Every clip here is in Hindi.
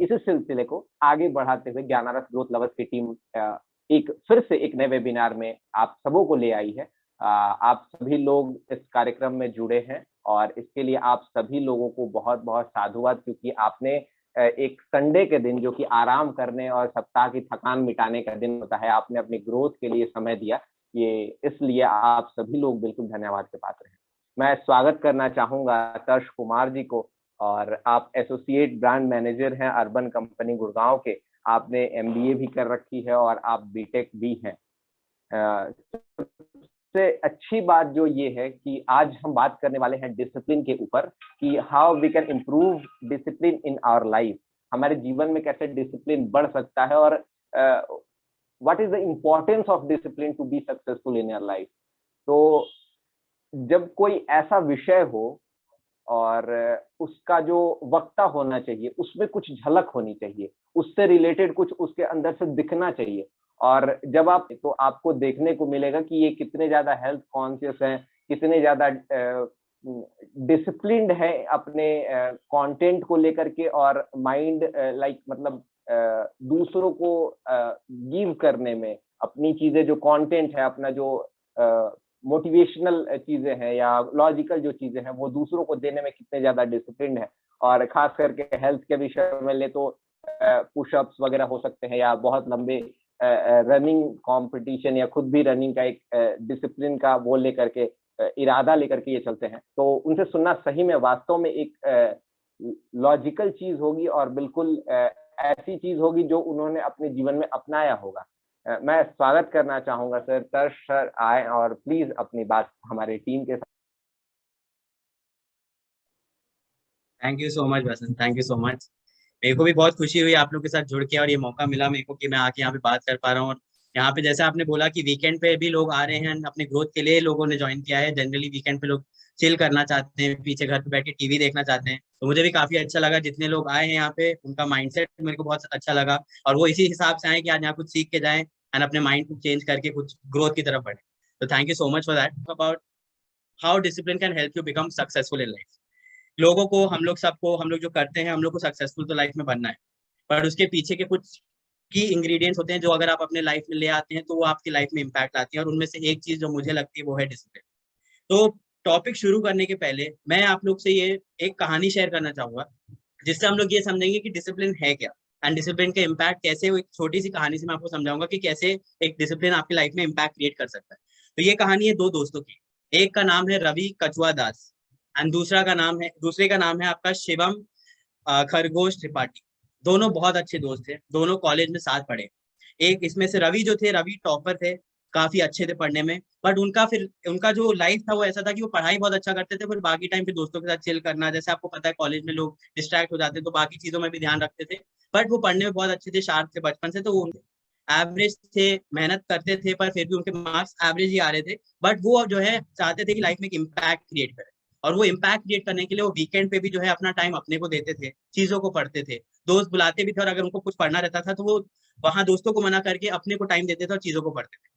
इसी सिलसिले को आगे बढ़ाते हुए ज्ञानारस ग्रोथ लवर्स की टीम एक फिर से एक नए वेबिनार में आप सबों को ले आई है। आप सभी लोग इस कार्यक्रम में जुड़े हैं और इसके लिए आप सभी लोगों को बहुत बहुत साधुवाद, क्योंकि आपने एक संडे के दिन, जो कि आराम करने और सप्ताह की थकान मिटाने का दिन होता है, आपने अपनी ग्रोथ के लिए समय दिया। ये इसलिए आप सभी लोग बिल्कुल धन्यवाद के पात्र हैं। मैं स्वागत करना चाहूंगा तर्श कुमार जी को, और आप एसोसिएट ब्रांड मैनेजर हैं अर्बन कंपनी गुड़गांव के। आपने एमबीए भी कर रखी है और आप बीटेक भी हैं। सबसे अच्छी बात जो ये है कि आज हम बात करने वाले हैं डिसिप्लिन के ऊपर, कि how we can improve discipline in our life. हमारे जीवन में कैसे डिसिप्लिन बढ़ सकता है, और what is the importance of discipline to be successful in your life. तो जब कोई ऐसा विषय हो और उसका जो वक्ता होना चाहिए उसमें कुछ झलक होनी चाहिए, उससे रिलेटेड कुछ उसके अंदर से दिखना चाहिए, और जब आप तो आपको देखने को मिलेगा कि ये कितने ज्यादा हेल्थ कॉन्शियस हैं, कितने ज्यादा डिसिप्लिन्ड है अपने कंटेंट को लेकर के, और माइंड लाइक मतलब दूसरों को गिव करने में अपनी चीजें, जो कंटेंट है अपना, जो मोटिवेशनल चीजें हैं या लॉजिकल जो चीजें हैं, वो दूसरों को देने में कितने ज्यादा डिसिप्लिन है। और खास करके हेल्थ के विषय में ले तो पुशअप्स वगैरह हो सकते हैं, या बहुत लंबे रनिंग कंपटीशन, या खुद भी रनिंग का एक डिसिप्लिन का वो लेकर के इरादा लेकर के ये चलते हैं। तो उनसे सुनना सही में वास्तव में एक लॉजिकल चीज होगी, और बिल्कुल ऐसी चीज होगी जो उन्होंने अपने जीवन में अपनाया होगा। मैं स्वागत करना चाहूंगा सर, तर्श सर आए और प्लीज अपनी बात हमारे टीम के साथ। Thank you so much Basant, thank you so much. मेरे को भी बहुत खुशी हुई आप लोग के साथ जुड़ के, और ये मौका मिला मेरे को कि मैं आके यहाँ पे बात कर पा रहा हूँ। और यहाँ पे जैसे आपने बोला कि वीकेंड पे भी लोग आ रहे हैं, अपने ग्रोथ के लिए लोगों ने ज्वाइन किया है। जनरली वीकेंड पे लोग चिल करना चाहते हैं, पीछे घर पे बैठ के टीवी देखना चाहते हैं। तो मुझे भी काफी अच्छा लगा जितने लोग आए हैं यहाँ पे, उनका माइंडसेट मेरे को बहुत अच्छा लगा, और वो इसी हिसाब से आए कि आज यहाँ कुछ सीख के जाएं एंड अपने माइंड को चेंज करके कुछ ग्रोथ की तरफ बढ़े। तो thank you so much for that. About how discipline can help you become successful in life. लोगों को, हम लोग सबको, हम लोग जो करते हैं, हम लोग को सक्सेसफुल तो लाइफ में बनना है, पर उसके पीछे के कुछ की इंग्रेडिएंट्स होते हैं जो अगर आप अपने लाइफ में ले आते हैं तो वो आपकी लाइफ में इम्पैक्ट आती है। और उनमें से एक चीज जो मुझे लगती है वो है डिसिप्लिन। तो टॉपिक शुरू करने के पहले मैं आप लोग से ये एक कहानी शेयर करना चाहूंगा, जिससे हम लोग ये समझेंगे कि डिसिप्लिन है क्या एंड डिसिप्लिन के इम्पैक्ट कैसे। वो एक छोटी सी कहानी से मैं आपको समझाऊंगा कि कैसे एक डिसिप्लिन आपकी लाइफ में इम्पैक्ट क्रिएट कर सकता है। तो ये कहानी है दो दोस्तों की। एक का नाम है रवि कछुआ दास एंड दूसरे का नाम है आपका शिवम खरगोश त्रिपाठी। दोनों बहुत अच्छे दोस्त थे, दोनों कॉलेज में साथ पढ़े। एक इसमें से रवि जो थे, रवि टॉपर थे, काफी अच्छे थे पढ़ने में, बट उनका जो लाइफ था वो ऐसा था कि वो पढ़ाई बहुत अच्छा करते थे, फिर बाकी टाइम पे दोस्तों के साथ चिल करना, जैसे आपको पता है कॉलेज में लोग डिस्ट्रैक्ट हो जाते हैं तो बाकी चीजों में भी ध्यान रखते थे। बट वो पढ़ने में बहुत अच्छे थे, शार्प थे बचपन से, तो वो एवरेज थे, मेहनत करते थे, पर फिर भी उनके मार्क्स एवरेज ही आ रहे थे। बट वो जो है चाहते थे कि लाइफ में एक इम्पैक्ट क्रिएट करें, और वो इम्पैक्ट क्रिएट करने के लिए वो वीकेंड पे भी जो है अपना टाइम अपने को देते थे, चीजों को पढ़ते थे। दोस्त बुलाते भी थे, और अगर उनको कुछ पढ़ना रहता था तो वो वहां दोस्तों को मना करके अपने को टाइम देते थे और चीजों को पढ़ते थे।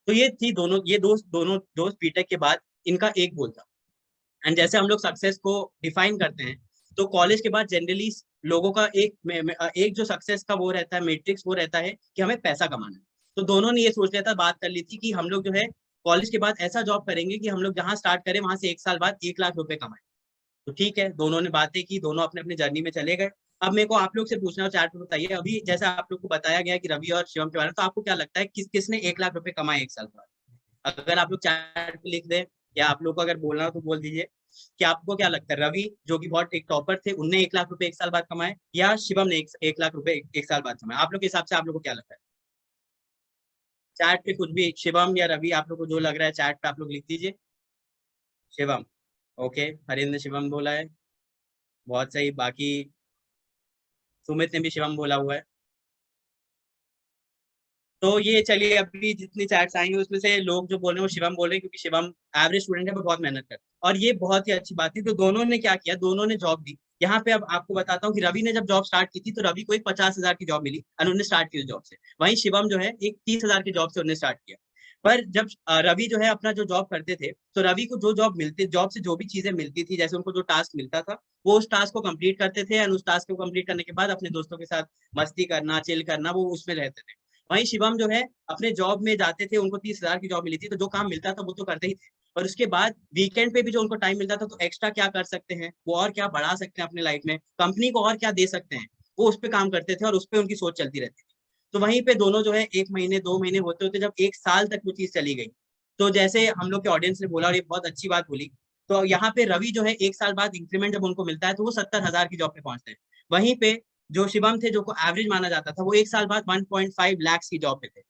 तो ये थी दोनों दोस्त बीटेक के बाद इनका एक गोल था। एंड जैसे हम लोग सक्सेस को डिफाइन करते हैं, तो कॉलेज के बाद जनरली लोगों का एक जो सक्सेस का वो रहता है मैट्रिक्स, वो रहता है कि हमें पैसा कमाना है। तो दोनों ने ये सोच लिया था, बात कर ली थी कि हम लोग जो है कॉलेज के बाद ऐसा जॉब करेंगे कि हम लोग जहाँ स्टार्ट करें वहां से 1 साल बाद 1 लाख रुपए कमाए। तो ठीक है, दोनों ने बातें की, दोनों अपने अपने जर्नी में चले गए। अब मेरे को आप लोग से पूछना है, चैट में बताइए, अभी जैसे आप लोग को बताया गया कि रवि और शिवम के बारे में, तो आपको क्या लगता है किसने 1 लाख रुपए कमाए 1 साल बाद? अगर आप लोग चैट पे लिख दें, या आप लोग को अगर बोलना हो तो बोल दीजिए कि आपको क्या लगता है, रवि जो कि बहुत एक टॉपर थे, उनने 1 लाख रुपए 1 साल बाद कमाए, या शिवम ने 1 लाख रुपए 1 साल बाद कमाए? आप लोग के हिसाब से आप लोग को क्या लगता है? चैट पे कुछ भी, शिवम या रवि, आप लोग को जो लग रहा है चैट पे आप लोग लिख दीजिए। शिवम, ओके, हरिंद्र ने शिवम बोला है, बहुत सही। बाकी सुमित ने भी शिवम बोला हुआ है। तो ये चलिए, अभी जितनी चैट्स आएंगे उसमें से लोग जो बोल रहे हैं वो शिवम बोल रहे हैं, क्योंकि शिवम एवरेज स्टूडेंट है पर बहुत मेहनत करता है, और ये बहुत ही अच्छी बात थी। तो दोनों ने क्या किया, दोनों ने जॉब दी। यहाँ पे अब आपको बताता हूँ कि रवि ने जब जॉब स्टार्ट की थी तो रवि को एक 50,000 की जॉब मिली और उन्होंने स्टार्ट की उस जॉब से। वहीं शिवम जो है एक 30,000 की जॉब से उन्होंने स्टार्ट किया। पर जब रवि जो है अपना जो जॉब करते थे, तो रवि को जो जॉब से जो भी चीजें मिलती थी, जैसे उनको जो टास्क मिलता था, वो उस टास्क को कंप्लीट करते थे, एंड उस टास्क को कंप्लीट करने के बाद अपने दोस्तों के साथ मस्ती करना, चिल करना, वो उसमें रहते थे। वहीं शिवम जो है अपने जॉब में जाते थे, उनको 30,000 की जॉब मिली थी, तो जो काम मिलता था वो तो करते ही थे, और उसके बाद वीकेंड पे भी जो उनको टाइम मिलता था, तो एक्स्ट्रा क्या कर सकते हैं, वो और क्या बढ़ा सकते हैं अपनी लाइफ में, कंपनी को और क्या दे सकते हैं, वो उस पर काम करते थे, और उस पर उनकी सोच चलती रहती थी। तो वहीं पे दोनों जो है 1 महीने 2 महीने होते होते जब 1 साल तक वो चीज चली गई, तो जैसे हम लोग के ऑडियंस ने बोला, और ये बहुत अच्छी बात बोली, तो यहाँ पे रवि जो है 1 साल बाद इंक्रीमेंट जब उनको मिलता है, तो वो 70,000 की जॉब पे पहुंचते हैं। वहीं पे जो शिवम थे, जो को एवरेज माना जाता था, वो 1 साल बाद 1.5 लाख की जॉब पे थे।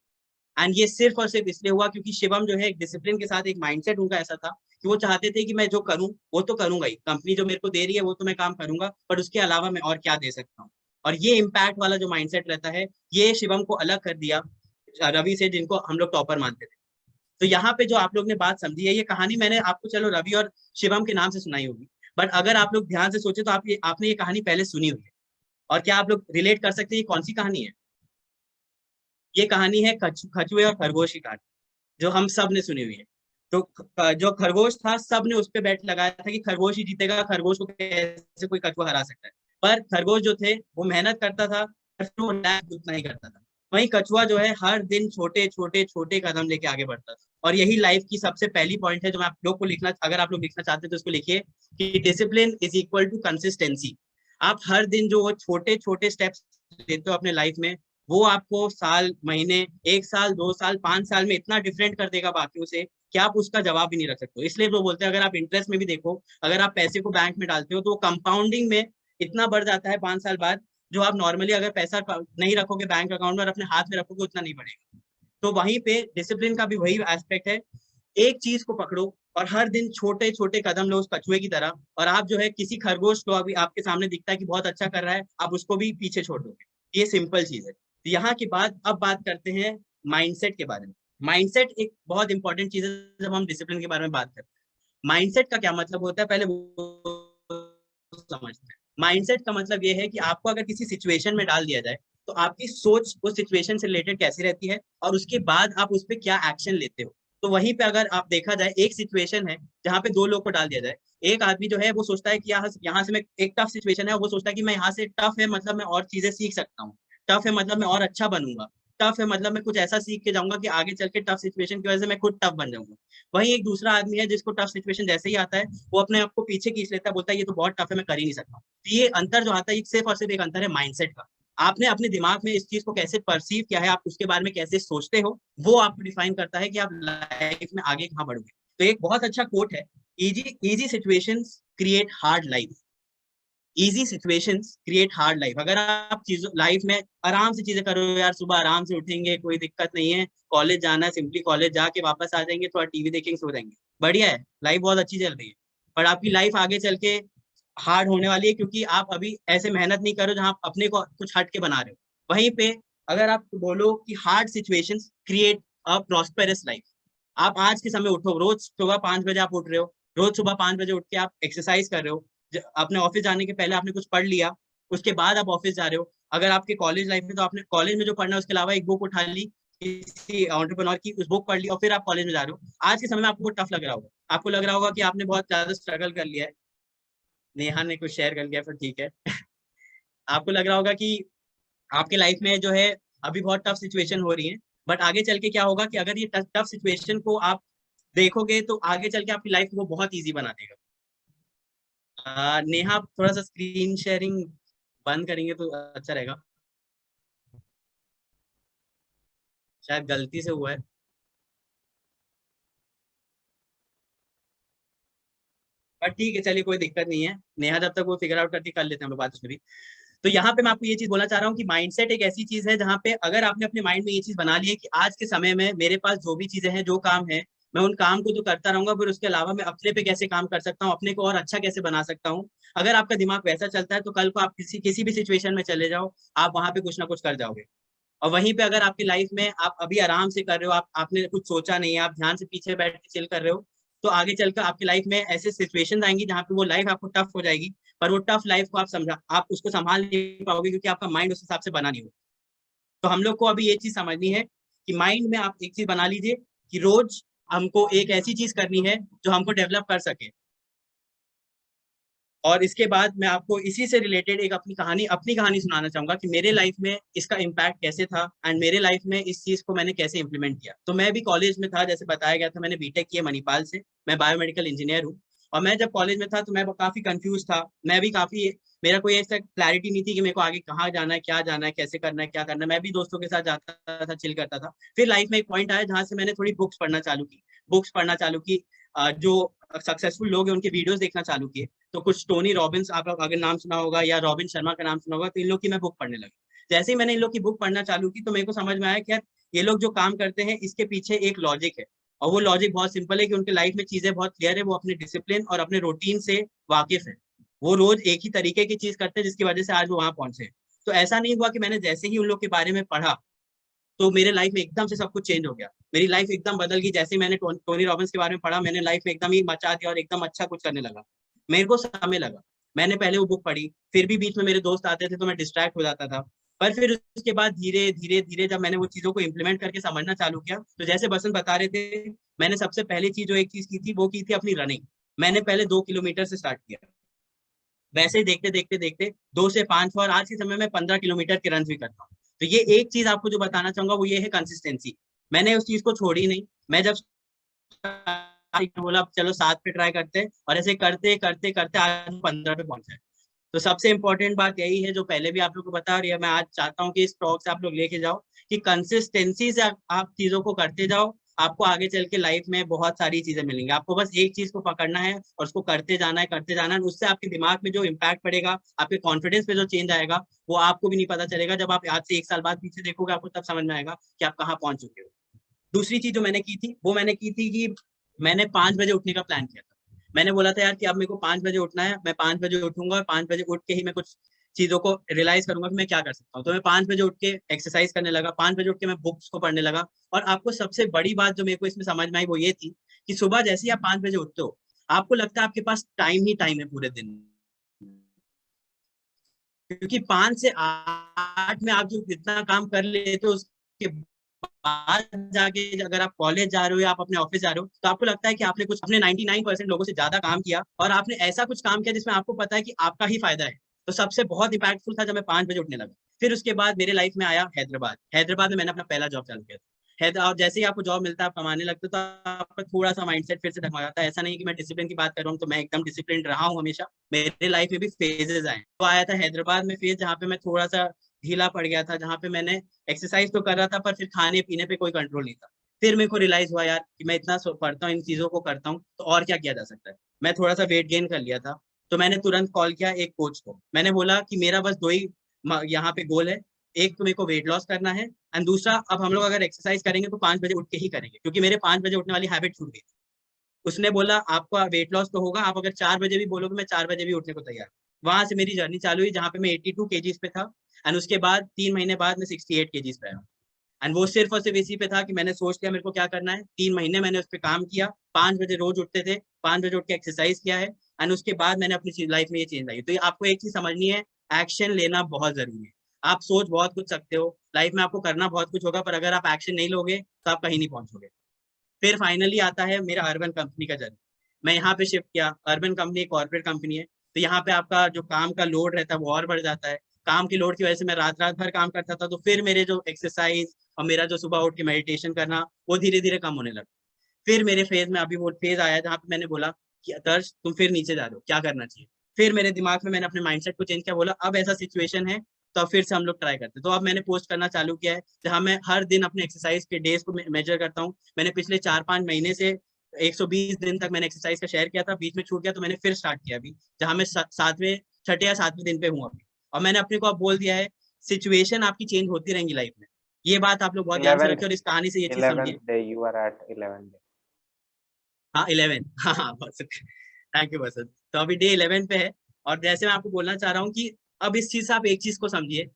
एंड ये सिर्फ और सिर्फ इसलिए हुआ क्योंकि शिवम जो है एक डिसिप्लिन के साथ, एक माइंडसेट उनका ऐसा था कि वो चाहते थे कि मैं जो करूं वो तो करूंगा ही, कंपनी जो मेरे को दे रही है वो तो मैं काम करूंगा, पर उसके अलावा मैं और क्या दे सकता हूँ। और ये इम्पैक्ट वाला जो माइंडसेट रहता है, ये शिवम को अलग कर दिया रवि से, जिनको हम लोग टॉपर मानते थे। तो यहाँ पे जो आप लोग ने बात समझी है, ये कहानी मैंने आपको चलो रवि और शिवम के नाम से सुनाई होगी, बट अगर आप लोग ध्यान से सोचे तो आपने ये कहानी पहले सुनी हुई है। और क्या आप लोग रिलेट कर सकते हैं ये कौन सी कहानी है? ये कहानी है कछुए और खरगोश की कहानी, जो हम सब ने सुनी हुई है। तो जो खरगोश था, सब ने उस पे बेट लगाया था कि खरगोश ही जीतेगा, खरगोश को कैसे कोई कछुआ हरा सकता है। पर खरगोश जो थे वो मेहनत करता था, उतना ही करता था। वहीं कछुआ जो है हर दिन छोटे छोटे छोटे कदम लेके आगे बढ़ता था। और यही लाइफ की सबसे पहली पॉइंट है जो मैं आप लोग को लिखना, अगर आप लोग लिखना चाहते हैं तो उसको लिखिए कि discipline is equal to consistency. आप हर दिन जो वो छोटे छोटे स्टेप्स लेते हो अपने लाइफ में, वो आपको साल, महीने, 1 साल, 2 साल, 5 साल में इतना डिफरेंट कर देगा बाकियों से कि आप उसका जवाब भी नहीं रख सकते। इसलिए वो बोलते हैं, अगर आप इंटरेस्ट में भी देखो, अगर आप पैसे को बैंक में डालते हो तो वो कंपाउंडिंग में इतना बढ़ जाता है 5 साल बाद, जो आप नॉर्मली अगर पैसा नहीं रखोगे बैंक अकाउंट में और अपने हाथ में रखोगे, उतना नहीं बढ़ेगा। तो वहीं पे डिसिप्लिन का भी वही एस्पेक्ट है। एक चीज को पकड़ो और हर दिन छोटे छोटे कदम लो उस कछुए की तरह, और आप जो है किसी खरगोश को अभी आपके सामने दिखता है कि बहुत अच्छा कर रहा है, आप उसको भी पीछे छोड़ दोगे। ये सिंपल चीज है। तो यहाँ के बाद अब बात करते हैं माइंडसेट के बारे में। माइंडसेट एक बहुत इंपॉर्टेंट चीज है जब हम डिसिप्लिन के बारे में बात करते हैं। माइंडसेट का क्या मतलब होता है, पहले वो समझते हैं। माइंडसेट का मतलब ये है कि आपको अगर किसी सिचुएशन में डाल दिया जाए, तो आपकी सोच उस सिचुएशन से रिलेटेड कैसी रहती है, और उसके बाद आप उस पर क्या एक्शन लेते हो। तो वहीं पे अगर आप देखा जाए, एक सिचुएशन है जहाँ पे दो लोग को डाल दिया जाए। एक आदमी जो है वो सोचता है कि यहाँ से मैं, एक टफ सिचुएशन है, वो सोचता है कि मैं यहाँ से, टफ है मतलब मैं और चीजें सीख सकता हूँ, टफ है मतलब मैं और अच्छा बनूंगा, टफ है मतलब मैं कुछ ऐसा सीख के जाऊंगा कि आगे चल के टफ सिचुएशन की वजह से मैं खुद टफ बन जाऊंगा। वहीं एक दूसरा आदमी है जिसको टफ सिचुएशन जैसे ही आता है, वो अपने आप को पीछे खींच लेता है, बोलता है ये तो बहुत टफ है, मैं कर ही नहीं सकता। तो ये अंतर जो आता है, सिर्फ और सिर्फ एक अंतर है माइंडसेट का। आपने अपने दिमाग में इस चीज को कैसे परसीव किया है, आप उसके बारे में कैसे सोचते हो, वो आपको डिफाइन करता है कि आप लाइफ में आगे कहाँ बढ़ोगे। तो एक बहुत अच्छा कोट है, easy easy situations create hard life. Easy situations create hard life. अगर आप चीजों लाइफ में आराम से चीजें करो, यार सुबह आराम से उठेंगे, कोई दिक्कत नहीं है, कॉलेज जाना है, सिंपली कॉलेज जाके वापस आ जाएंगे, थोड़ा टीवी देखेंगे, सो जाएंगे, बढ़िया है, लाइफ बहुत अच्छी चल रही है। पर आपकी लाइफ आगे चल के हार्ड होने वाली है, क्योंकि आप अभी ऐसे मेहनत नहीं करो जहां आप अपने को कुछ हट के बना रहे हो। वहीं पे अगर आप बोलो कि hard situations create a prosperous life. आप आज के समय उठो, रोज सुबह 5 बजे आप उठ रहे हो, रोज सुबह 5 बजे उठ के आप एक्सरसाइज कर रहे हो, अपने ऑफिस जाने के पहले आपने कुछ पढ़ लिया, उसके बाद आप ऑफिस जा रहे हो। अगर आपके कॉलेज लाइफ में, तो आपने कॉलेज में जो पढ़ना है उसके अलावा एक बुक उठा ली किसी एंटरप्रेन्योर की, उस बुक पढ़ ली, और फिर आप कॉलेज में जा रहे हो। आज के समय में आपको बहुत टफ लग रहा होगा, आपको लग रहा होगा कि आपने बहुत ज्यादा स्ट्रगल कर लिया है। नेहा ने कुछ शेयर कर लिया, फिर ठीक है। आपको लग रहा होगा कि आपके लाइफ में जो है अभी बहुत टफ सिचुएशन हो रही है, बट आगे चल के क्या होगा कि अगर ये टफ सिचुएशन को आप देखोगे, तो आगे चल के आपकी लाइफ को बहुत ईजी बना देगा। नेहा आप थोड़ा सा स्क्रीन शेयरिंग बंद करेंगे तो अच्छा रहेगा, शायद गलती से हुआ है। बट ठीक है, चलिए कोई दिक्कत नहीं है, नेहा जब तक वो फिगर आउट करती कर लेते हैं हम लोग बात उसमें भी। तो यहाँ पे मैं आपको ये चीज बोलना चाह रहा हूँ कि माइंडसेट एक ऐसी चीज है जहाँ पे अगर आपने अपने माइंड में ये चीज बना ली है कि आज के समय में मेरे पास जो भी चीजें हैं, जो काम है, मैं उन काम को तो करता रहूंगा, फिर उसके अलावा मैं अपने पे कैसे काम कर सकता हूँ, अपने को और अच्छा कैसे बना सकता हूँ। अगर आपका दिमाग वैसा चलता है, तो कल को आप किसी किसी भी सिचुएशन में चले जाओ, आप वहां पे कुछ ना कुछ कर जाओगे। और वहीं पे अगर आपकी लाइफ में आप अभी आराम से कर रहे हो, आपने कुछ सोचा नहीं है, आप ध्यान से पीछे बैठ के चिल कर रहे हो, तो आगे चलकर आपकी लाइफ में ऐसे सिचुएशंस आएंगी जहाँ पे वो लाइफ आपको टफ हो जाएगी, पर वो टफ लाइफ को आप उसको संभाल नहीं पाओगे, क्योंकि आपका माइंड उस हिसाब से बना नहीं हो। तो हम लोग को अभी ये चीज समझनी है कि माइंड में आप एक चीज बना लीजिए कि रोज हमको एक ऐसी चीज करनी है जो हमको डेवलप कर सके। और इसके बाद मैं आपको इसी से रिलेटेड एक अपनी कहानी सुनाना चाहूंगा कि मेरे लाइफ में इसका इम्पैक्ट कैसे था एंड मेरे लाइफ में इस चीज को मैंने कैसे इंप्लीमेंट किया। तो मैं भी कॉलेज में था, जैसे बताया गया था, मैंने बीटेक किया मणिपाल से, मैं बायोमेडिकल इंजीनियर हूँ। और मैं जब कॉलेज में था तो मैं काफी कंफ्यूज था, मैं भी काफी, मेरा कोई ऐसा क्लैरिटी नहीं थी कि मेरे को आगे कहाँ जाना है, क्या जाना है, कैसे करना है, क्या करना है। मैं भी दोस्तों के साथ जाता था, चिल करता था। फिर लाइफ में एक पॉइंट आया जहाँ से मैंने थोड़ी बुक्स पढ़ना चालू की, जो सक्सेसफुल लोग हैं उनके वीडियोस देखना चालू किए। तो कुछ टोनी रॉबिन्स, आप लोग अगर नाम सुना होगा, या रॉबिन शर्मा का नाम सुना होगा, तो इन लोग की मैं बुक पढ़ने लगा। जैसे ही मैंने इन लोग की बुक पढ़ना चालू की तो मेरे को समझ में आया कि यार ये लोग जो काम करते हैं इसके पीछे एक लॉजिक है, और वो लॉजिक बहुत सिंपल है कि उनके लाइफ में चीजें बहुत क्लियर है, वो अपने डिसिप्लिन और अपने रूटीन से वाकिफ है। वो रोज एक ही तरीके की चीज करते हैं जिसकी वजह से आज वो वहां पहुंचे। तो ऐसा नहीं हुआ कि मैंने जैसे ही उन लोग के बारे में पढ़ा तो मेरे लाइफ में एकदम से सब कुछ चेंज हो गया, मेरी लाइफ एकदम बदल गई। जैसे ही मैंने टोनी रॉबिन्स के बारे में पढ़ा, मैंने लाइफ में एकदम ही मचा दिया और एकदम अच्छा कुछ करने लगा। मेरे को समय लगा, मैंने पहले वो बुक पढ़ी, फिर भी बीच में मेरे दोस्त आते थे तो मैं डिस्ट्रैक्ट हो जाता था। पर फिर उसके बाद धीरे धीरे धीरे जब मैंने वो चीजों को इम्प्लीमेंट करके समझना चालू किया, तो जैसे बसंत बता रहे थे, मैंने सबसे पहली चीज जो एक चीज की थी वो की थी अपनी रनिंग। मैंने पहले 2 किलोमीटर से स्टार्ट किया, वैसे ही देखते देखते देखते 2 से 5, और आज के समय में 15 किलोमीटर के रन भी करता हूँ। तो ये एक चीज आपको जो बताना चाहूंगा वो ये है कंसिस्टेंसी। मैंने उस चीज को छोड़ी नहीं। मैं जब बोला चलो 7 पे ट्राई करते हैं, और ऐसे करते करते करते आज 15 पे पहुंचा है। तो सबसे इंपॉर्टेंट बात यही है जो पहले भी आप लोग को बता रही है, मैं आज चाहता हूँ कि इस टॉक से आप लोग लेके जाओ कि कंसिस्टेंसी से आप चीजों को करते जाओ, आपको आगे चल के लाइफ में बहुत सारी चीजें मिलेंगी। आपको बस एक चीज को पकड़ना है और उसको करते जाना है। उससे आपके दिमाग में जो इम्पैक्ट पड़ेगा, आपके कॉन्फिडेंस पे जो चेंज आएगा, वो आपको भी नहीं पता चलेगा। जब आप आज से 1 साल बाद पीछे देखोगे, आपको तब समझ में आएगा कि आप कहाँ पहुंच चुके हो। दूसरी चीज जो मैंने की थी वो मैंने की थी कि मैंने 5 बजे उठने का प्लान किया था। मैंने बोला था यार कि अब मेरे को 5 बजे उठना है, मैं 5 बजे उठूंगा, और 5 बजे उठ के ही मैं कुछ चीजों को रियलाइज करूंगा कि मैं क्या कर सकता हूँ। तो मैं 5 बजे उठ के एक्सरसाइज करने लगा, 5 बजे उठ के मैं बुक्स को पढ़ने लगा। और आपको सबसे बड़ी बात जो मेरे को इसमें समझ में आई वो ये थी कि सुबह जैसे ही आप 5 बजे उठते हो, आपको लगता है आपके पास टाइम ही टाइम है पूरे दिन में। क्योंकि 5 से 8 में आप जो जितना काम कर लेते हो, उसके बाद जाके अगर आप कॉलेज जा रहे हो या आप अपने ऑफिस जा रहे हो, तो आपको लगता है कि आपने कुछ अपने 99% लोगों से ज्यादा काम किया, और आपने ऐसा कुछ काम किया जिसमें आपको पता है कि आपका ही फायदा है। तो सबसे बहुत इम्पैक्टफुल था जब मैं 5 बजे उठने लगा। फिर उसके बाद मेरे लाइफ में आया हैदराबाद। हैदराबाद में मैंने अपना पहला जॉब चालू किया था। हैदराबाद जैसे ही आपको जॉब मिलता है, आप कमाने लगते हो, तो आपका थोड़ा सा माइंडसेट फिर से ढंग जाता है। ऐसा नहीं कि मैं डिसिप्लिन की बात कर रहा हूँ, तो मैं एकदम डिसिप्लिन रहा हूँ हमेशा, मेरे लाइफ में भी फेजेस आए। तो आया था हैदराबाद में फेज जहाँ पे मैं थोड़ा सा ढीला पड़ गया था, जहाँ पे मैंने एक्सरसाइज तो कर रहा था पर फिर खाने पीने पे कोई कंट्रोल नहीं था। फिर मेरे को रियलाइज हुआ यार कि मैं इतना पढ़ता हूँ, इन चीजों को करता हूँ, तो और क्या किया जा सकता है। मैं थोड़ा सा वेट गेन कर लिया था। तो मैंने तुरंत कॉल किया एक कोच को। मैंने बोला कि मेरा बस दो ही यहाँ पे गोल है, एक तो मेरे को वेट लॉस करना है, एंड दूसरा अब हम लोग अगर एक्सरसाइज करेंगे तो 5 बजे उठ के ही करेंगे, क्योंकि मेरे 5 बजे उठने वाली हैबिट छूट गई। उसने बोला आपका वेट लॉस तो होगा, आप अगर 4 बजे भी बोलोगे मैं 4 बजे भी उठने को तैयार हूँ। वहां से मेरी जर्नी चालू हुई जहाँ पे मैं 82 kgs पे था, एंड उसके बाद 3 महीने बाद मैं 68 kgs पे आया। एंड वो सिर्फ और सिर्फ इसी पे था कि मैंने सोच लिया मेरे को क्या करना है। 3 महीने मैंने उस पर काम किया, 5 बजे रोज उठते थे, 5 बजे उठ के एक्सरसाइज किया है, एंड उसके बाद मैंने अपनी लाइफ में ये चेंज आई। तो ये आपको एक चीज समझनी है, एक्शन लेना बहुत जरूरी है। आप सोच बहुत कुछ सकते हो, लाइफ में आपको करना बहुत कुछ होगा, पर अगर आप एक्शन नहीं लोगे तो आप कहीं नहीं पहुंचोगे। फिर फाइनली आता है मेरा अर्बन कंपनी का जर्नी। मैं यहाँ पे शिफ्ट किया। अर्बन कंपनी एक कॉर्पोरेट कंपनी है, तो यहाँ पे आपका जो काम का लोड रहता है वो और बढ़ जाता है। काम की लोड की वजह से मैं रात रात भर काम करता था, तो फिर मेरे जो एक्सरसाइज और मेरा जो सुबह उठ के मेडिटेशन करना वो धीरे धीरे कम होने लगा। फिर मेरे फेज में अभी वो फेज आया जहाँ पे मैंने बोला कि आदर्श तुम फिर नीचे जा रहे हो, क्या करना चाहिए। फिर मेरे दिमाग में मैंने अपने माइंडसेट को चेंज किया, बोला अब ऐसा सिचुएशन है तो अब फिर से हम लोग ट्राई करते हैं। तो अब मैंने पोस्ट करना चालू किया है जहाँ मैं हर दिन अपने एक्सरसाइज के डेज को मेजर करता हूँ। मैंने पिछले 4-5 महीने से 120 दिन तक मैंने एक्सरसाइज का शेयर किया था, बीच में छूट गया तो मैंने फिर स्टार्ट किया अभी, जहाँ मैं छठे या सातवें दिन पे हूँ अभी। और मैंने अपने को अब बोल दिया है सिचुएशन आपकी चेंज होती रहेंगी लाइफ में। ये बात आप लोग बहुत ध्यान से 11th रखिए और इस कहानी से ये चीज 11th समझिए। day you are at 11th day. हाँ 11, हाँ हाँ बस, थैंक यू बसंत। तो अभी डे 11 पे है। और जैसे मैं आपको बोलना चाह रहा हूँ कि अब इस चीज से आप एक चीज को समझिए,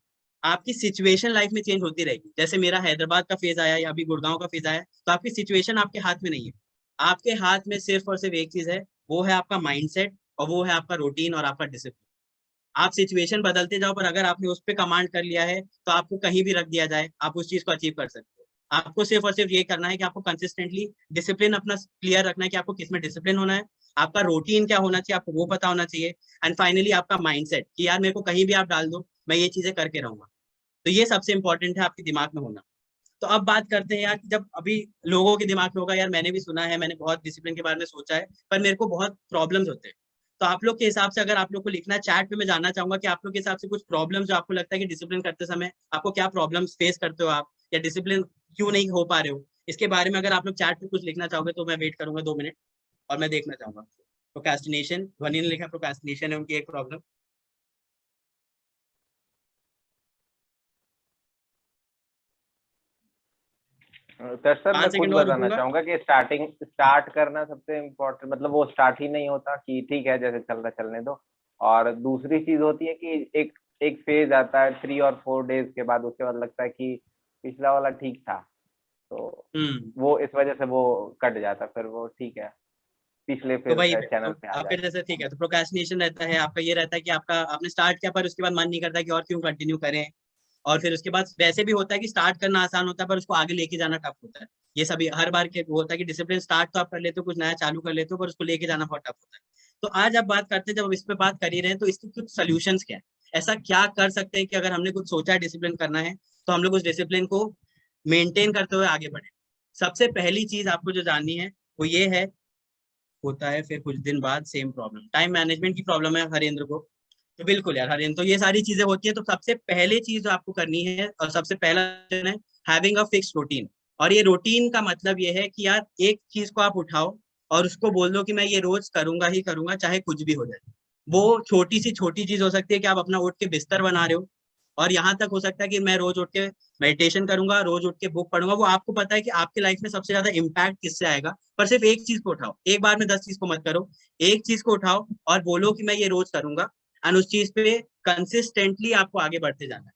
आपकी सिचुएशन लाइफ में चेंज होती रहेगी। जैसे मेरा हैदराबाद का फेज आया या अभी गुड़गांव का फेज आया, तो आपकी सिचुएशन आपके हाथ में नहीं है। आपके हाथ में सिर्फ और सिर्फ एक चीज है, वो है आपका माइंडसेट, और वो है आपका रूटीन और आपका डिसिप्लिन। आप सिचुएशन बदलते जाओ, पर अगर आपने उस पर कमांड कर लिया है तो आपको कहीं भी रख दिया जाए, आप उस चीज को अचीव कर सकते हो। आपको सिर्फ और सिर्फ ये करना है कि आपको कंसिस्टेंटली डिसिप्लिन अपना क्लियर रखना है कि आपको किस में डिसिप्लिन होना है, आपका रूटीन क्या होना चाहिए आपको वो पता होना चाहिए, एंड फाइनली आपका माइंडसेट कि यार मेरे को कहीं भी आप डाल दो मैं ये चीजें करके रहूंगा। तो ये सबसे इंपॉर्टेंट है आपके दिमाग में होना। तो अब बात करते हैं यार, जब अभी लोगों के दिमाग में होगा यार मैंने भी सुना है, मैंने बहुत डिसिप्लिन के बारे में सोचा है, पर मेरे को बहुत प्रॉब्लम्स होते हैं। तो आप लोग के हिसाब से अगर आप लोग को लिखना है चैट पे, मैं जानना चाहूंगा कि आप लोग के हिसाब से कुछ प्रॉब्लम्स जो आपको लगता है कि डिसिप्लिन करते समय आपको क्या प्रॉब्लम्स फेस करते हो आप, या डिसिप्लिन क्यों नहीं हो पा रहे हो, इसके बारे में अगर आप लोग चैट पे कुछ लिखना चाहोगे तो मैं वेट करूंगा 2 मिनट और मैं देखना चाहूंगा। प्रोक्रेस्टिनेशन, ध्वनि ने लिखा प्रोक्रेस्टिनेशन है उनकी एक प्रॉब्लम। तो सर मैं 5 खुद सेकंड और बताना रुकूंगा। चाहूंगा कि स्टार्ट करना सबसे इम्पोर्टेंट, मतलब वो स्टार्ट ही नहीं होता कि ठीक है जैसे चल रहा चलने दो। और दूसरी चीज होती है कि एक फेज आता है 3 और 4 डेज के बाद, उसके बाद लगता है कि पिछला वाला ठीक था, तो हम्म। वो इस वजह से वो कट जाता, फिर वो ठीक है पिछले तो फिर वही तो चैनल पे आ आपके जाता। जैसे ठीक है, तो प्रोक्रेस्टिनेशन रहता है आपका, ये रहता है कि आपका आपने स्टार्ट किया पर उसके बाद मन नहीं करता कि और क्यों कंटिन्यू करें। और फिर उसके बाद वैसे भी होता है कि स्टार्ट करना आसान होता है पर उसको आगे लेके जाना टफ होता है। ये सभी हर बार के वो होता है कि डिसिप्लिन स्टार्ट तो आप कर लेते हो, कुछ नया चालू कर लेते हो, पर उसको लेके जाना बहुत टफ होता है। तो आज आप बात करते हैं, जब हम इस पे बात कर ही रहे हैं तो इसके कुछ सोल्यूशंस क्या है, ऐसा क्या कर सकते हैं कि अगर हमने कुछ सोचा है डिसिप्लिन करना है तो हम लोग उस डिसिप्लिन को मेंटेन करते हुए आगे बढ़े। सबसे पहली चीज आपको जो जाननी है वो ये है, होता है फिर कुछ दिन बाद सेम प्रॉब्लम, टाइम मैनेजमेंट की प्रॉब्लम है हरेंद्र को। तो बिल्कुल यार हरेंद्र, तो ये सारी चीजें होती है। तो सबसे पहले चीज जो आपको करनी है और सबसे पहला है हैविंग अ फिक्स रूटीन। और ये रूटीन का मतलब ये है कि यार एक चीज को आप उठाओ और उसको बोल दो कि मैं ये रोज करूंगा ही करूंगा चाहे कुछ भी हो जाए। वो छोटी सी छोटी चीज हो सकती है कि आप अपना उठ के बिस्तर बना रहे हो, और यहाँ तक हो सकता है कि मैं रोज उठ के मेडिटेशन करूंगा, रोज उठ के बुक पढ़ूंगा। वो आपको पता है कि आपके लाइफ में सबसे ज्यादा इम्पैक्ट किससे आएगा। पर सिर्फ एक चीज को उठाओ, एक बार में 10 चीज को मत करो। एक चीज को उठाओ और बोलो कि मैं ये रोज करूंगा, एंड उस चीज पे कंसिस्टेंटली आपको आगे बढ़ते जाना है।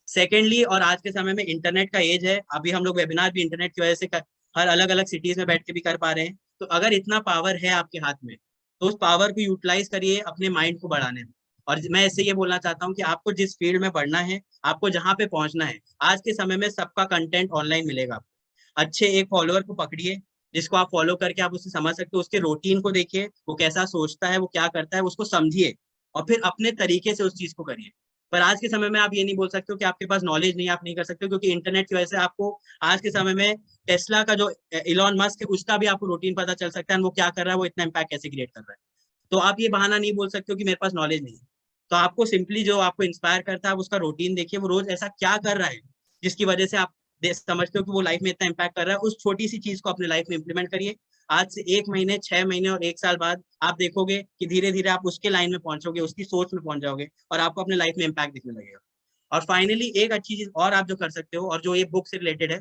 सेकेंडली, और आज के समय में इंटरनेट का एज है, अभी हम लोग वेबिनार भी इंटरनेट की वजह से हर अलग अलग सिटीज में बैठ के भी कर पा रहे हैं। तो अगर इतना पावर है आपके हाथ में तो उस पावर को यूटिलाइज करिए अपने माइंड को बढ़ाने में। और मैं इससे ये बोलना चाहता हूँ कि आपको जिस फील्ड में बढ़ना है, आपको जहां पे पहुंचना है, आज के समय में सबका कंटेंट ऑनलाइन मिलेगा आपको। अच्छे एक फॉलोअर को पकड़िए जिसको आप फॉलो करके आप उससे समझ सकते हो, उसके रूटीन को देखिए, वो कैसा सोचता है, वो क्या करता है, उसको समझिए और फिर अपने तरीके से उस चीज को करिए। पर आज के समय में आप ये नहीं बोल सकते हो कि आपके पास नॉलेज नहीं है, आप नहीं कर सकते हो, क्योंकि इंटरनेट की वजह से आपको आज के समय में टेस्ला का जो इलॉन मस्क है उसका भी आपको रूटीन पता चल सकता है, वो क्या कर रहा है, वो इतना इम्पैक्ट कैसे क्रिएट कर रहा है। तो आप ये बहाना नहीं बोल सकते हो कि मेरे पास नॉलेज नहीं है। तो आपको सिंपली जो आपको इंस्पायर करता है आप उसका रूटीन देखिए, वो रोज ऐसा क्या कर रहा है जिसकी वजह से आप समझते हो कि वो लाइफ में इतना इम्पैक्ट कर रहा है। उस छोटी सी चीज को अपने लाइफ में इंप्लीमेंट करिए। आज से 1 महीने, 6 महीने और 1 साल बाद आप देखोगे कि धीरे धीरे आप उसके लाइन में पहुंचोगे, उसकी सोच में पहुंच जाओगे और आपको अपने लाइफ में इम्पैक्ट दिखने लगेगा। और फाइनली एक अच्छी चीज और आप जो कर सकते हो, और जो ये बुक से रिलेटेड है,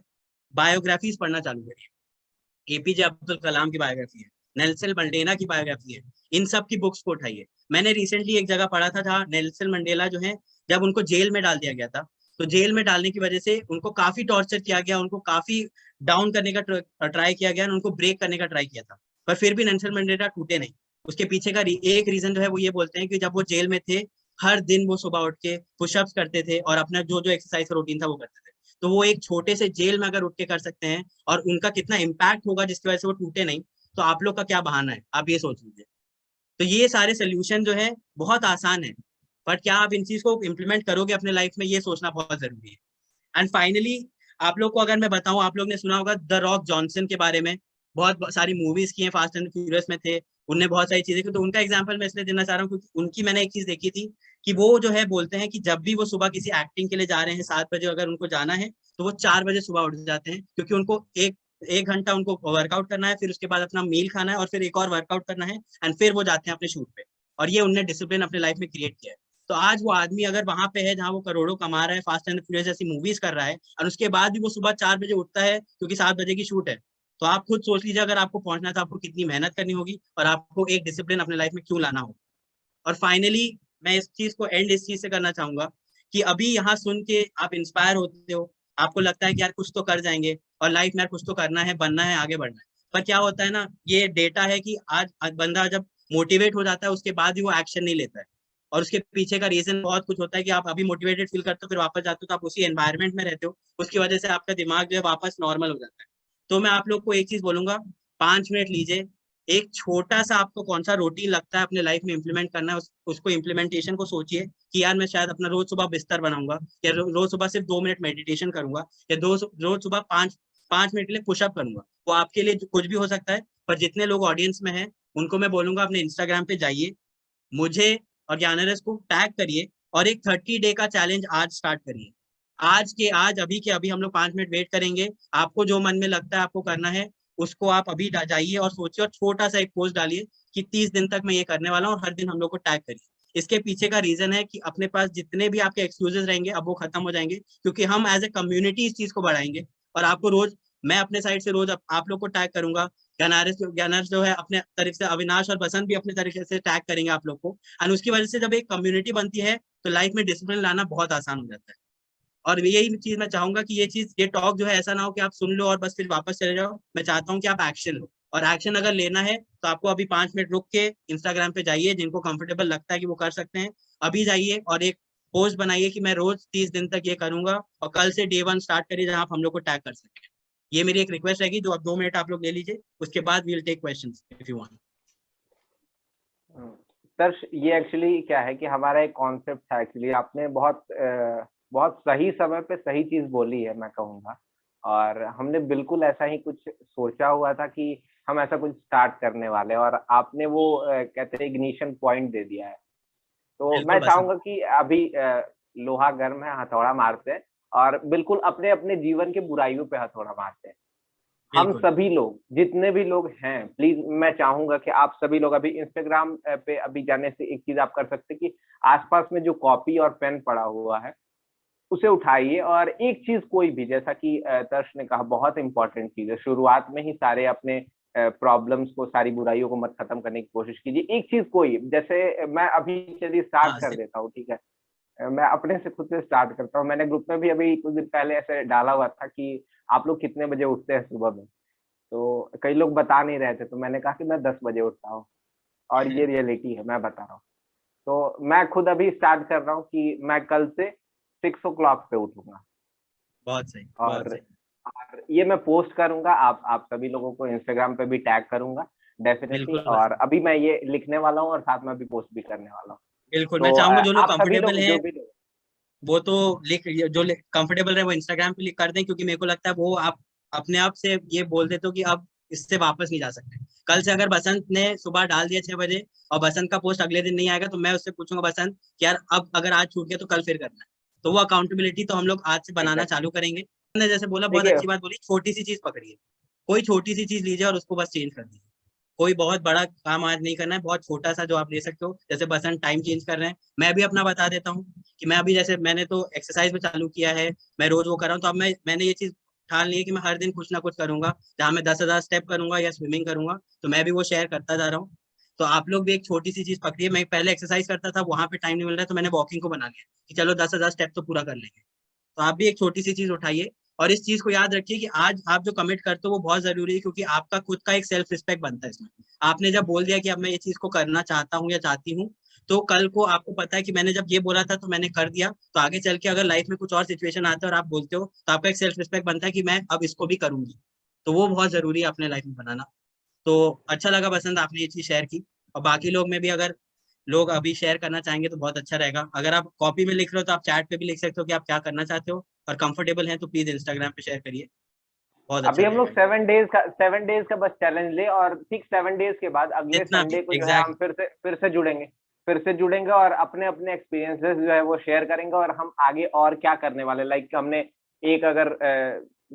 बायोग्राफीज पढ़ना चालू करिए। एपीजे अब्दुल कलाम की बायोग्राफी है, नेल्सन मंडेला की बायोग्राफी है, इन सब की बुक्स को उठाइए। मैंने रिसेंटली एक जगह पढ़ा था जहाँ नेल्सन मंडेला जो है, जब उनको जेल में डाल दिया गया था, तो जेल में डालने की वजह से उनको काफी टॉर्चर किया गया, उनको काफी डाउन करने का ट्राई किया गया, उनको ब्रेक करने का ट्राई किया था, पर फिर भी नेल्सन मंडेला टूटे नहीं। उसके पीछे का एक रीजन जो है वो ये बोलते हैं कि जब वो जेल में थे, हर दिन वो सुबह उठ के पुशअप्स करते थे और अपना जो जो एक्सरसाइज का रूटीन था वो करते थे। तो वो एक छोटे से जेल में अगर उठ के कर सकते हैं और उनका कितना इम्पैक्ट होगा जिसकी वजह से वो टूटे नहीं, तो आप लोग का क्या बहाना है, आप ये सोच लीजिए। तो ये सारे सोल्यूशन जो है बहुत आसान है, बट क्या आप इन चीज को इम्प्लीमेंट करोगे अपने लाइफ में, ये सोचना बहुत जरूरी है। एंड फाइनली, आप लोग को अगर मैं बताऊं, आप लोग ने सुना होगा द रॉक जॉनसन के बारे में, बहुत सारी मूवीज की हैं, फास्ट एंड फ्यूरियस में थे, उनने बहुत सारी चीजें की। तो उनका एग्जांपल मैं इसलिए देना चाह रहा हूँ क्योंकि उनकी मैंने एक चीज देखी थी कि वो जो है बोलते हैं कि जब भी वो सुबह किसी एक्टिंग के लिए जा रहे हैं 7 बजे अगर उनको जाना है, तो वो 4 बजे सुबह उठ जाते हैं, क्योंकि उनको एक एक घंटा उनको वर्कआउट करना है, फिर उसके बाद अपना मील खाना है और फिर एक और वर्कआउट करना है, एंड फिर वो जाते हैं अपने शूट पे। और ये उनने डिसिप्लिन अपने लाइफ में क्रिएट किया है। तो आज वो आदमी अगर वहां पे है जहाँ वो करोड़ों कमा रहा है, फास्ट एंड फ्यूरियस जैसी मूवीज कर रहा है, और उसके बाद भी वो सुबह 4 बजे उठता है क्योंकि 7 बजे की शूट है, तो आप खुद सोच लीजिए अगर आपको पहुंचना है तो आपको कितनी मेहनत करनी होगी और आपको एक डिसिप्लिन अपने लाइफ में क्यों लाना होगा। और फाइनली, मैं इस चीज को एंड इस चीज से करना चाहूंगा कि अभी यहाँ सुन के आप इंस्पायर होते हो, आपको लगता है कि यार कुछ तो कर जाएंगे और लाइफ में यार कुछ तो करना है, बनना है, आगे बढ़ना है। पर क्या होता है ना, ये डेटा है कि आज बंदा जब मोटिवेट हो जाता है उसके बाद भी वो एक्शन नहीं लेता है। और उसके पीछे का रीजन बहुत कुछ होता है कि आप अभी मोटिवेटेड फील करते हो, फिर वापस जाते हो तो आप उसी एनवायरनमेंट में रहते हो, उसकी वजह से आपका दिमाग जो है वापस नॉर्मल हो जाता है। तो मैं आप लोग को एक चीज बोलूंगा, 5 मिनट लीजिए, एक छोटा सा आपको कौन सा रूटीन लगता है अपने लाइफ में इंप्लीमेंट करना है, उसको इम्प्लीमेंटेशन को सोचिए कि यार मैं शायद अपना रोज सुबह बिस्तर बनाऊंगा, या रोज सुबह सिर्फ 2 मिनट मेडिटेशन करूंगा, या रोज सुबह 5 मिनट के लिए पुशअप करूंगा। वो आपके लिए कुछ भी हो सकता है, पर जितने लोग ऑडियंस में हैं उनको मैं बोलूंगा अपने इंस्टाग्राम पे जाइए, मुझे और ज्ञानरस को टैग करिए, और एक 30 डे का चैलेंज आज स्टार्ट करिए। आज के आज, अभी के अभी हम लोग 5 मिनट वेट करेंगे। आपको जो मन में लगता है आपको करना है, उसको आप अभी जाइए और सोचिए, और छोटा सा एक पोस्ट डालिए कि 30 दिन तक मैं ये करने वाला हूँ, और हर दिन हम लोग को टैग करिए। इसके पीछे का रीजन है कि अपने पास जितने भी आपके एक्सक्यूजेस रहेंगे अब वो खत्म हो जाएंगे, क्योंकि हम एज ए कम्युनिटी इस चीज को बढ़ाएंगे। और आपको रोज, मैं अपने साइड से रोज आप लोग को टैग करूंगा, ज्ञानर्स जो है अपने तरफ से, अविनाश और बसंत भी अपने तरीके से टैग करेंगे आप लोग को। एंड उसकी वजह से जब एक कम्युनिटी बनती है तो लाइफ में डिसिप्लिन लाना बहुत आसान हो जाता है। और यही चीज मैं चाहूंगा कि ये टॉक जो है ऐसा ना हो कि आप सुन लो और बस फिर वापस चले जाओ। मैं चाहता हूँ कि आप एक्शन लो, और एक्शन अगर लेना है तो आपको अभी 5 मिनट रुक के इंस्टाग्राम पे जाइए, जिनको कंफर्टेबल लगता है कि वो कर सकते हैं, अभी जाइए और एक पोस्ट बनाइए कि मैं रोज 30 दिन तक ये करूंगा, और कल से डे 1 स्टार्ट करिए जहां आप हम लोग को टैग कर सकते हैं। ये मेरी एक रिक्वेस्ट रहेगी, जो आप 2 मिनट आप लोग ले लीजिए, उसके बाद we'll take questions if you want. Darsh, ये एक्चुअली क्या है कि हमारा एक कॉन्सेप्ट था एक्चुअली, आपने बहुत सही समय पे सही चीज बोली है मैं कहूँगा। और हमने बिल्कुल ऐसा ही कुछ सोचा हुआ था कि हम ऐसा कुछ स्टार्ट करने वाले हैं, और आपने वो कहते हैं इग्निशन पॉइंट दे दिया है। तो मैं बिल्कुल बसंत। चाहूंगा कि अभी लोहा गर्म है, हथौड़ा मारते हैं, और बिल्कुल अपने अपने जीवन के बुराइयों पे हथौड़ा मारते हैं। हम बिल्कुल सभी लोग, जितने भी लोग हैं, प्लीज मैं चाहूंगा कि आप सभी लोग अभी इंस्टाग्राम पे अभी जाने से एक चीज आप कर सकते हैं कि आसपास में जो कॉपी और पेन पड़ा हुआ है उसे उठाइए, और एक चीज कोई भी, जैसा कि तर्श ने कहा, बहुत इंपॉर्टेंट चीज है, शुरुआत में ही सारे अपने प्रॉब्लम्स को, सारी बुराइयों को मत खत्म करने की कोशिश कीजिए। एक चीज कोई, जैसे मैं अभी चलिए स्टार्ट हाँ कर देता हूँ, ठीक है। मैं अपने से खुद से स्टार्ट करता हूँ। मैंने ग्रुप में भी अभी कुछ दिन पहले ऐसे डाला हुआ था कि आप लोग कितने बजे उठते हैं सुबह में, तो कई लोग बता नहीं रहे थे, तो मैंने कहा कि मैं 10 बजे उठता हूँ, और ये रियलिटी है, मैं बता रहा हूँ। तो मैं खुद अभी स्टार्ट कर रहा हूँ कि मैं कल से 6 o'clock पे उठूंगा, बहुत सही बहुत और सही। और ये मैं पोस्ट करूंगा, आप सभी लोगों को इंस्टाग्राम पे भी टैग करूंगा डेफिनेटली। बिल्कुल और बसंत। अभी मैं ये लिखने वाला हूँ, और साथ में अभी पोस्ट भी करने वाला हूँ। बिल्कुल मैं तो चाहूंगा जो लोग आप सभी कंफर्टेबल लोग, हैं जो भी लोग, वो तो लिख, जो कंफर्टेबल रहे वो इंस्टाग्राम पे लिख कर दें, क्योंकि मेरे को लगता है वो आप अपने आप से ये बोल देते हो कि अब इससे वापस नहीं जा सकते। कल से अगर बसंत ने सुबह डाल दिया 6 बजे और बसंत का पोस्ट अगले दिन नहीं आएगा, तो मैं उससे पूछूंगा बसंत कि यार अब अगर आज छूट गया तो कल फिर करना है। तो वो अकाउंटेबिलिटी तो हम लोग आज से बनाना एग्जैक्टली, चालू करेंगे। ने जैसे बोला, बहुत देखिए। अच्छी बात बोली, छोटी सी चीज पकड़िए, कोई छोटी सी चीज लीजिए और उसको बस चेंज कर दीजिए। कोई बहुत बड़ा काम आज नहीं करना है, बहुत छोटा सा जो आप ले सकते हो, जैसे बसंत टाइम चेंज कर रहे हैं, मैं भी अपना बता देता हूँ कि मैं अभी, जैसे मैंने तो एक्सरसाइज में चालू किया है, मैं रोज वो कर रहा हूँ, तो अब मैंने ये चीज ठान ली है कि मैं हर दिन कुछ ना कुछ करूंगा, जहाँ मैं 10,000 स्टेप करूंगा या स्विमिंग करूंगा, तो मैं भी वो शेयर करता जा रहा हूँ। तो आप लोग भी एक छोटी सी चीज पकड़िए। मैं पहले एक्सरसाइज करता था, वहां पे टाइम नहीं मिल रहा है, तो मैंने वॉकिंग को बना लिया कि चलो 10,000 स्टेप तो पूरा कर लेंगे। तो आप भी एक छोटी सी चीज उठाइए, और इस चीज को याद रखिए कि आज आप जो कमिट करते हो वो बहुत जरूरी है, क्योंकि आपका खुद का एक सेल्फ रिस्पेक्ट बनता है इसमें। आपने जब बोल दिया कि अब मैं ये चीज को करना चाहता हूँ या चाहती हूँ, तो कल को आपको पता है कि मैंने जब ये बोला था तो मैंने कर दिया, तो आगे चल के अगर लाइफ में कुछ और सिचुएशन आता है और आप बोलते हो, तो आपका एक सेल्फ रिस्पेक्ट बनता है कि मैं अब इसको भी करूंगी। तो वो बहुत जरूरी है अपने लाइफ में बनाना। तो अच्छा लगा बसंत आपने ये चीज शेयर की, और बाकी लोग में भी अगर लोग अभी शेयर करना चाहेंगे तो बहुत अच्छा रहेगा। अगर आप कॉपी में लिख रहे हो तो आप चैट पे भी लिख सकते हो कि आप क्या करना चाहते हो, और कंफर्टेबल हैं तो प्लीज इंस्टाग्राम पे शेयर करिए, बहुत अच्छा अभी हम लोग रहेगा। 7 डेज का बस चैलेंज ले, और ठीक 7 डेज के बाद अगले जितना संडे भी को जो है हम एग्जैक्ट। फिर से जुड़ेंगे, और अपने अपने एक्सपीरियंसेस जो है वो शेयर करेंगे, और हम आगे और क्या करने वाले, लाइक हमने एक अगर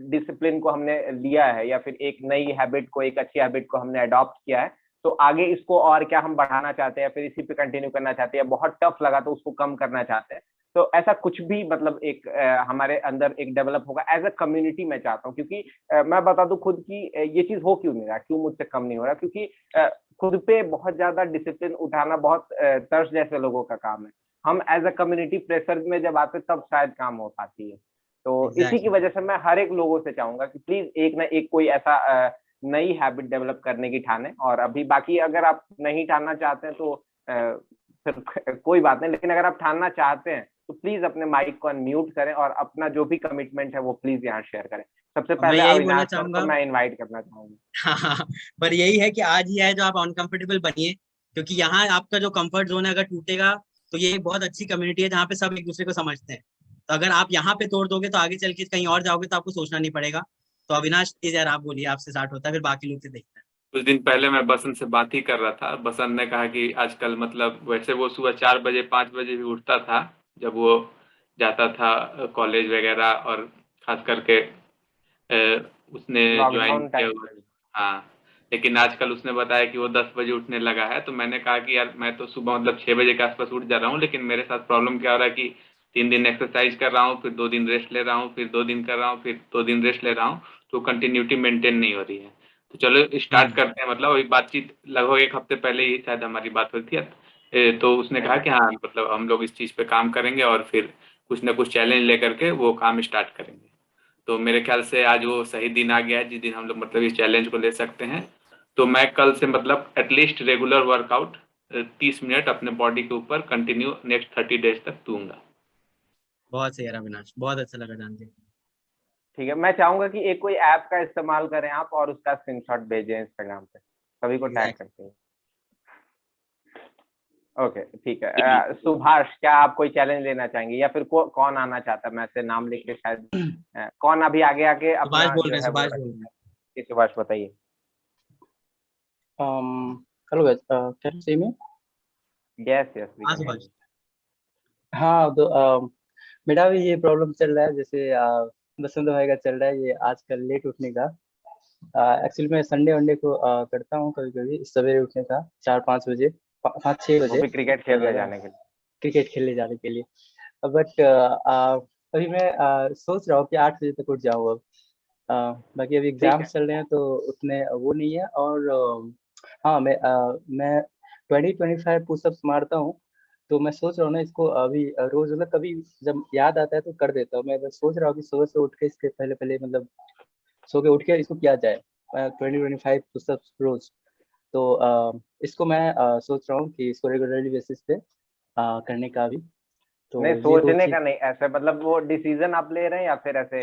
डिसिप्लिन को हमने लिया है, या फिर एक नई हैबिट को, एक अच्छी हैबिट को हमने अडॉप्ट किया है, तो आगे इसको और क्या हम बढ़ाना चाहते हैं, फिर इसी पे कंटिन्यू करना चाहते हैं, बहुत टफ लगा तो उसको कम करना चाहते हैं। तो ऐसा कुछ भी, मतलब एक हमारे अंदर एक डेवलप होगा एज अ कम्युनिटी, मैं चाहता हूँ। क्योंकि मैं बता दूं खुद की, ये चीज हो क्यों नहीं रहा, क्यों मुझसे कम नहीं हो रहा, क्योंकि खुद पे बहुत ज्यादा डिसिप्लिन उठाना बहुत तर्स जैसे लोगों का काम है। हम एज अ कम्युनिटी प्रेशर में जब आते तब शायद काम हो पाती है। तो इसी की एग्जैक्टली। वजह से मैं हर एक लोगों से चाहूंगा कि प्लीज एक ना एक कोई ऐसा नई हैबिट डेवलप करने की ठाने। और अभी बाकी अगर आप नहीं ठानना चाहते हैं तो फिर कोई बात नहीं, लेकिन अगर आप ठानना चाहते हैं तो प्लीज अपने माइक को अनम्यूट करें और अपना जो भी कमिटमेंट है वो प्लीज यहाँ शेयर करें। सबसे मैं पहले यही बोलना अविनाश सर चाहूंगा। को मैं इनवाइट करना चाहूंगा। हाँ, पर यही है कि आज ही है जो आप अनकंफर्टेबल बनिए, क्योंकि यहाँ आपका जो कंफर्ट जोन है अगर टूटेगा तो ये एक बहुत अच्छी कम्युनिटी है जहाँ पे सब एक दूसरे को समझते हैं। तो अगर आप यहाँ पे तोड़ दोगे तो आगे चल के कहीं और जाओगे तो आपको सोचना नहीं पड़ेगा। तो अविनाश प्लीज यार आप बोलिए, आपसे स्टार्ट होता है फिर बाकी लोग से देखते हैं। कुछ दिन पहले मैं बसंत से बात ही कर रहा था। बसंत ने कहा कि आजकल मतलब वैसे वो सुबह 4 बजे 5 बजे भी उठता था जब वो जाता था कॉलेज वगैरह, और खास करके उसने ज्वाइन लॉकडाउन किया टाइम हुआ। पे। हाँ, लेकिन आजकल उसने बताया कि वो 10 बजे उठने लगा है। तो मैंने कहा कि यार मैं तो सुबह मतलब 6 बजे के आसपास उठ जा रहा हूँ, लेकिन मेरे साथ प्रॉब्लम क्या हो रहा है कि 3 दिन एक्सरसाइज कर रहा हूँ, फिर 2 दिन रेस्ट ले रहा हूँ, फिर 2 दिन कर रहा हूँ, फिर 2 दिन रेस्ट ले रहा हूँ, तो कंटिन्यूटी मेंटेन नहीं हो रही है। तो चलो स्टार्ट हम्म। करते हैं। मतलब अभी बातचीत लगभग एक हफ्ते पहले ही शायद हमारी बात हुई थी। तो उसने कहा कि हाँ मतलब हम लोग इस चीज़ पे काम करेंगे और फिर कुछ ना कुछ चैलेंज लेकर के वो काम स्टार्ट करेंगे। तो मेरे ख्याल से आज वो सही दिन आ गया है जिस दिन हम लोग मतलब इस चैलेंज को ले सकते हैं। तो मैं कल से मतलब एटलीस्ट रेगुलर वर्कआउट 30 मिनट अपने बॉडी के ऊपर कंटिन्यू नेक्स्ट 30 डेज तक दूंगा। बहुत सही यार अविनाश, बहुत अच्छा लगा जान के। ठीक है, मैं चाहूंगा कि एक कोई ऐप का इस्तेमाल करें आप और उसका स्क्रीनशॉट भेजें इंस्टाग्राम पे, सभी को टैग एग्जैक्ट। करते हैं। ओके ठीक है। सुभाष, क्या आप कोई चैलेंज लेना चाहेंगे या फिर कौन आना चाहता है? मैं से नाम लिख के शायद कौन अभी आगे आके सुभाष अपना बोल जो रहे हैं, है वो सुभाष रख। बोल रहे हैं। सुभाष बताइए। Hello guys, can you see me? Yes yes, we हाँ कैन हियर सुभाष। यू। हाँ, तो मेरा भी ये प्रॉब्लम चल रहा है, जैसे बसंत भाई का चल रहा है ये आजकल लेट उठने का। एक्चुअली मैं संडे वनडे को करता हूँ कभी कभी सवेरे उठने का 4-5 बजे, 5-6 बजे, वो भी क्रिकेट खेलने जाने के लिए। क्रिकेट खेलने जाने के लिए। बट अभी मैं सोच रहा हूँ कि 8 बजे तक उठ जाऊँ अब। बाकी अभी ठीक है। एग्जाम्स चल रहे हैं तो उतने वो नहीं है। और हाँ, मैं 20-25 पुशअप्स मारता हूँ। तो मैं सोच रहा हूँ ना इसको अभी रोज मतलब कभी जब याद आता है तो कर देता हूँ। मैं बस सोच रहा हूँ कि सुबह से उठ के इसके पहले पहले मतलब सो के उठ के इसको किया जाए 20-25 पुशअप्स रोज। तो इसको मैं सोच रहा हूँ कि इसको रेगुलरली बेसिस पे करने का भी। तो नहीं, ये दो सोचने चीज का नहीं, ऐसे मतलब वो डिसीजन आप ले रहे हैं या फिर ऐसे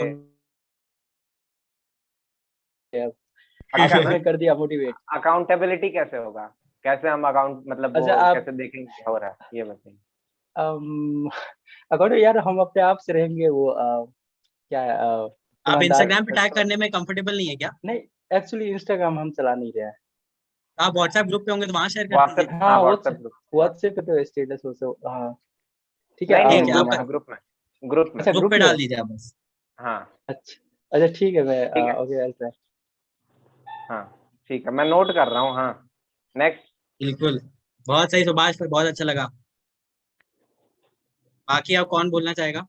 है। पक्का आपने ना? कर दिया मोटिवेट। अकाउंटेबिलिटी कैसे होगा? कैसे हम अकाउंट मतलब वो अच्छा, आप कैसे देखेंगे क्या हो रहा है, ये बताइए। अगर यार हम अपने आप से रहेंगे वो क्या है आप ईमानदार इंस्टाग्राम पे टैग करने में कंफर्टेबल नहीं है क्या? नहीं, एक्चुअली इंस्टाग्राम हम चला नहीं रहे हैं। आप व्हाट्सएप ग्रुप पे होंगे तो वहां शेयर कर दीजिए। व्हाट्सएप, हाँ हाँ, वो व्हाट्सएप ग्रुप। व्हाट्सएप पे तो स्टेटस हो सो हाँ, ठीक है। नहीं नहीं, ठीक है, ग्रुप आप में ग्रुप में ग्रुप में। अच्छा, ग्रुप ग्रुप पे में। डाल दीजिए आप बस। हाँ अच्छा अच्छा, ठीक है, मैं ठीक है। Okay, I try. हाँ ठीक है, मैं नोट कर रहा हूँ। हाँ नेक्स्ट। बिल्कुल, बहुत सही सुभाष, पर बहुत अच्छा लगा। बाकी आप कौन बोलना चाहेगा?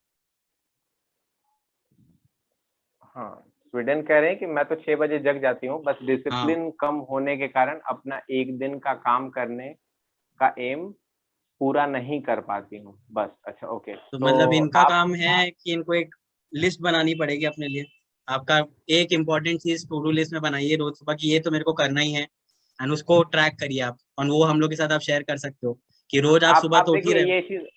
हाँ, स्वीडन कह रहे हैं कि मैं तो 6 बजे जग जाती हूँ, बस हाँ, डिसिप्लिन कम होने के कारण अपना एक दिन का काम करने का एम पूरा नहीं कर पाती हूँ बस। अच्छा ओके, तो तो मतलब इनका आप काम है कि इनको एक लिस्ट बनानी पड़ेगी अपने लिए। आपका एक इम्पोर्टेंट चीज टू डू लिस्ट में बनाइए रोज सुबह की, ये तो मेरे को करना ही है। एंड उसको ट्रैक करिए आप, और वो हम लोग के साथ आप शेयर कर सकते हो कि रोज आप सुबह आप तो उठ ही देखिए रहे हो। ये चीज।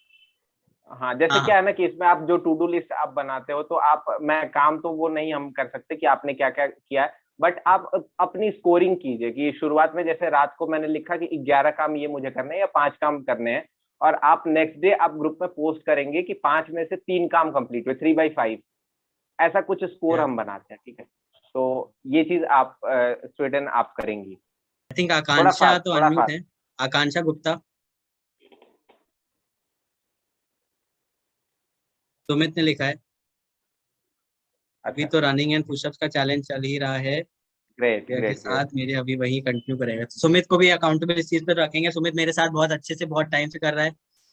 हाँ, जैसे हाँ क्या है ना कि इसमें आप जो टू डू लिस्ट आप बनाते हो तो आप, मैं काम तो वो नहीं हम कर सकते कि आपने क्या क्या किया है, बट आप अपनी स्कोरिंग कीजिए कि शुरुआत में जैसे रात को मैंने लिखा कि 11 काम ये मुझे करने हैं या 5 काम करने हैं, और आप नेक्स्ट डे आप ग्रुप में पोस्ट करेंगे कि 5 में से 3 काम कंप्लीट हुए, 3/5, ऐसा कुछ स्कोर आई हम बनाते हैं। ठीक है, तो ये चीज आप स्वीडन आप करेंगी। थिंक थोड़ा आकांक्षा फास्ट, तो थोड़ा अनम्यूट फास्ट। है। आकांक्षा गुप्ता। सुमित ने लिखा है अभी अच्छा, तो रनिंग एंड पुशअप्स का चैलेंज चल ही रहा है, ग्रेट के ग्रेट ग्रेट। साथ मेरे अभी वही कंटिन्यू करेगा। तो सुमित को भी अकाउंटेबल इस चीज पर रखेंगे। सुमित मेरे साथ बहुत अच्छे से बहुत टाइम से कर रहा है।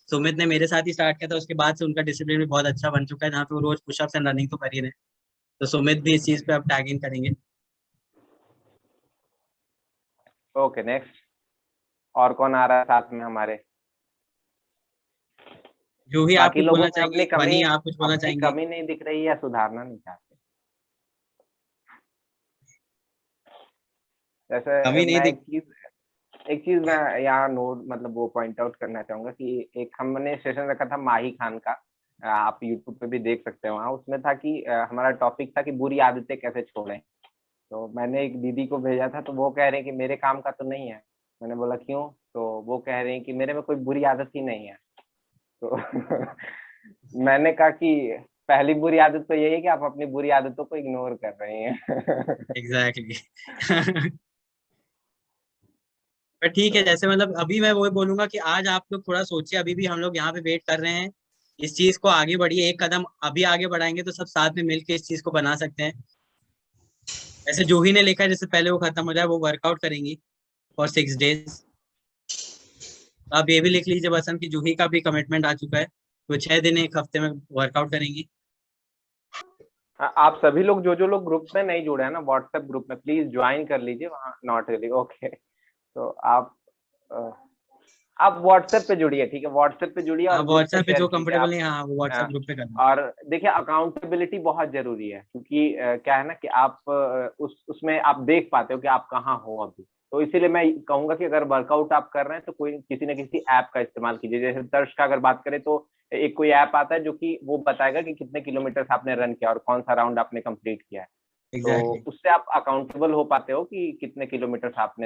सुमित ने मेरे साथ ही स्टार्ट किया था, उसके बाद से उनका डिसिप्लिन भी बहुत अच्छा बन चुका है, जहाँ पे वो रोज पुशअप्स एंड रनिंग तो कर ही रहे हैं। तो सुमित भी इस चीज पे अब टैग इन करेंगे। Okay next. और कौन आ रहा है साथ में हमारे? जो भी आप बाकी कुछ लोगों बोलना में चाहेंगे, बनी आप कुछ बोलना अपनी चाहेंगे? कमी नहीं दिख रही या सुधारना नहीं चाहते? जैसे कमी नहीं मैं दिख। एक चीज एक चीज मैं यहाँ नोट मतलब वो पॉइंट आउट करना चाहूंगा कि एक हमने सेशन रखा था माही खान का, आप यूट्यूब पे भी देख सकते हैं वहाँ। उसमें था कि हमारा टॉपिक था कि बुरी आदतें कैसे छोड़ें। तो मैंने एक दीदी को भेजा था, तो वो कह रहे हैं कि मेरे काम का तो नहीं है। मैंने बोला क्यों? तो वो कह रहे हैं कि मेरे में कोई बुरी आदत ही नहीं है। तो मैंने कहा कि पहली बुरी आदत तो यही है कि आप अपनी बुरी आदतों को इग्नोर कर रहे हैं। एग्जैक्टली। पर ठीक है, जैसे मतलब अभी मैं वही बोलूंगा कि आज आप लोग थोड़ा सोचिए, अभी भी हम लोग यहाँ पे वेट कर रहे हैं, इस चीज को आगे बढ़िए, एक कदम अभी आगे बढ़ाएंगे तो सब साथ में मिलकर इस चीज को बना सकते हैं। ऐसे जूही ने लिखा है जैसे पहले वो खत्म हो जाए, वो वर्कआउट करेंगी फॉर 6 days। आप ये भी लिख लीजिए बसंत की जूही का भी कमिटमेंट आ चुका है, वो 6 दिन एक हफ्ते में वर्कआउट करेंगी। आप सभी लोग जो लोग ग्रुप में नहीं जुड़े हैं ना, व्हाट्सएप ग्रुप में प्लीज ज्वाइन कर लीजिए वहाँ। Not really okay. तो आप व्हाट्सएप पे जुड़िए, ठीक है? व्हाट्सएप पे जुड़िए और आप ग्रुप पे व्हाट्सएप पे शेयर जो कीजिए कंफर्टेबल आप। नहीं, हाँ वो व्हाट्सएप अ, ग्रुप पे करना। और देखिए अकाउंटेबिलिटी बहुत जरूरी है, क्योंकि क्या है ना कि आप उसमें आप देख पाते हो कि आप कहाँ हो अभी। तो इसीलिए मैं कहूंगा कि अगर वर्कआउट आप कर रहे हैं तो कोई किसी न किसी ऐप का इस्तेमाल कीजिए। जैसे तर्श का अगर बात करें तो एक कोई ऐप आता है जो कि वो बताएगा कि कितने किलोमीटर आपने रन किया और कौन सा राउंड आपने कंप्लीट किया है। तो एग्जैक्टली। उससे आप अकाउंटेबल हो पाते हो कि कितने किलोमीटर आपने